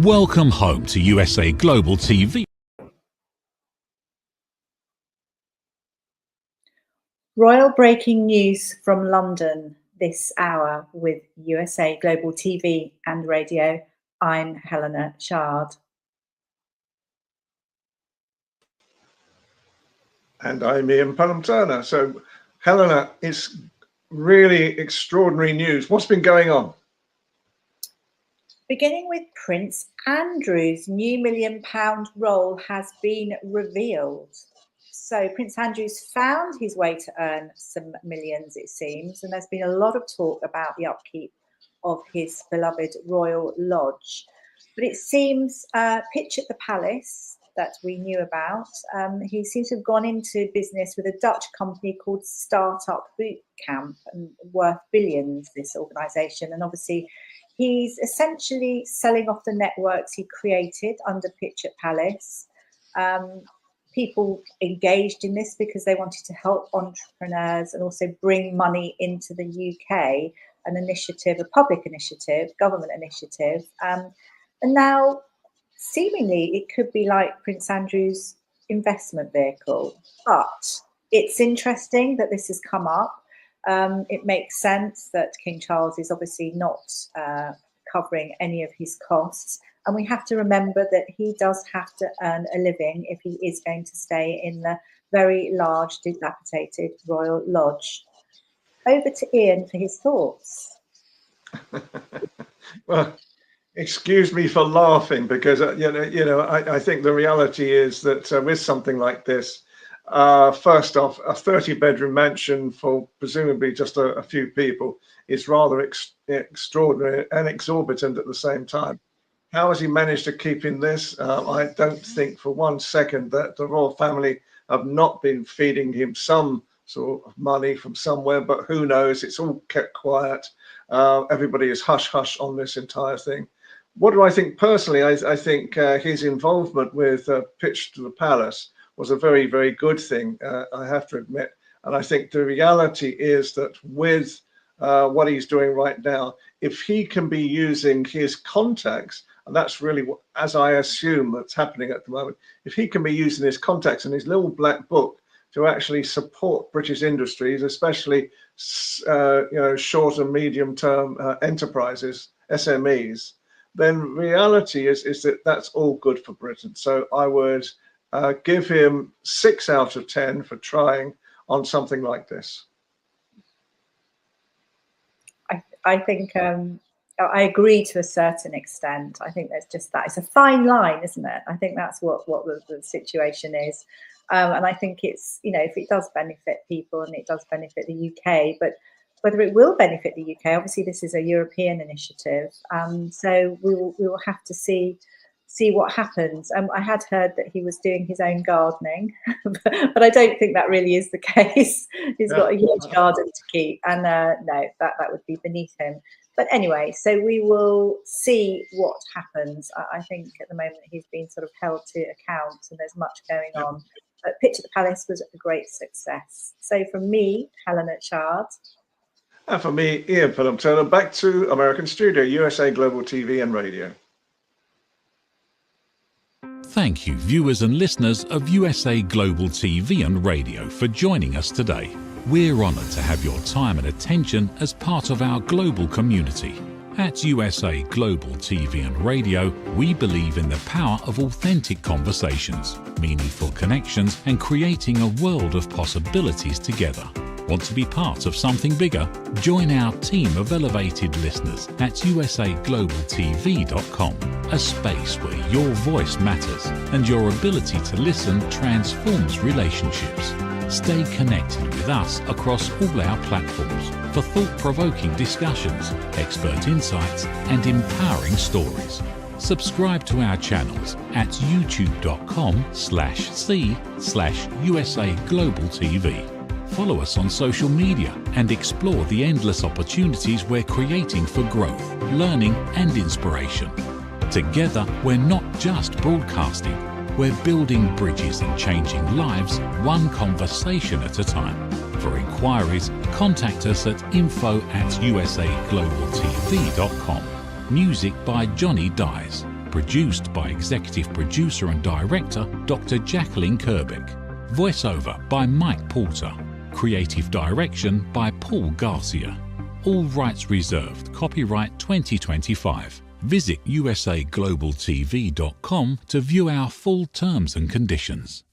Welcome home to USA Global TV. Royal breaking news from London this hour with USA Global TV and Radio. I'm Helena CHARD. And I'm Ian Pelham-Turner. So, Helena, it's really extraordinary news. What's been going on? Beginning with Prince Andrew's new £1 million role has been revealed. So Prince Andrew's found his way to earn some millions, it seems, and there's been a lot of talk about the upkeep of his beloved Royal Lodge. But it seems Pitch at the Palace that we knew about, he seems to have gone into business with a Dutch company called Startup Boot Camp, and worth billions, this organisation. And obviously he's essentially selling off the networks he created under Pitch at Palace. People engaged in this because they wanted to help entrepreneurs and also bring money into the UK, an initiative, a public initiative, government initiative. And now, seemingly, it could be like Prince Andrew's investment vehicle. But it's interesting that this has come up. It makes sense that King Charles is obviously not covering any of his costs. And we have to remember that he does have to earn a living if he is going to stay in the very large, dilapidated Royal Lodge. Over to Ian for his thoughts. Well, excuse me for laughing, because I think the reality is that with something like this, first off, a 30-bedroom mansion for presumably just a few people is rather extraordinary and exorbitant at the same time. How has he managed to keep in this? I don't think for 1 second that the royal family have not been feeding him some sort of money from somewhere, but who knows? It's all kept quiet. Everybody is hush-hush on this entire thing. What do I think personally? I think his involvement with Pitch to the Palace was a very, very good thing, I have to admit. And I think the reality is that with what he's doing right now, if he can be using his contacts, and that's really what, as I assume that's happening at the moment, if he can be using his contacts and his little black book to actually support British industries, especially short and medium term enterprises, SMEs, then reality is that that's all good for Britain. So I would give him 6 out of 10 for trying on something like this. I think I agree to a certain extent. I think there's just that. It's a fine line, isn't it? I think that's what the situation is. And I think it's, if it does benefit people and it does benefit the UK, but whether it will benefit the UK, obviously this is a European initiative. So we will have to see what happens. I had heard that he was doing his own gardening, but I don't think that really is the case. He's got a huge garden to keep, and no, that would be beneath him. But anyway, so we will see what happens. I think at the moment he's been sort of held to account, and there's much going on. But Pitch at the Palace was a great success. So from me, Helena CHARD. And for me, Ian Pelham-Turner, back to American Studio, USA Global TV and Radio. Thank you, viewers and listeners of USA Global TV and Radio, for joining us today. We're honoured to have your time and attention as part of our global community. At USA Global TV and Radio, we believe in the power of authentic conversations, meaningful connections, and creating a world of possibilities together. Want to be part of something bigger? Join our team of elevated listeners at usaglobaltv.com, a space where your voice matters and your ability to listen transforms relationships. Stay connected with us across all our platforms for thought-provoking discussions, expert insights, and empowering stories. Subscribe to our channels at youtube.com/c/usaglobaltv. Follow us on social media and explore the endless opportunities we're creating for growth, learning, and inspiration. Together, we're not just broadcasting, we're building bridges and changing lives one conversation at a time. For inquiries, contact us at info@usaglobaltv.com. Music by Johnny Dies. Produced by Executive Producer and Director Dr. Jacqueline Kerbeck. Voiceover by Mike Porter. Creative Direction by Paul Garcia. All rights reserved. Copyright 2025. Visit usaglobaltv.com to view our full terms and conditions.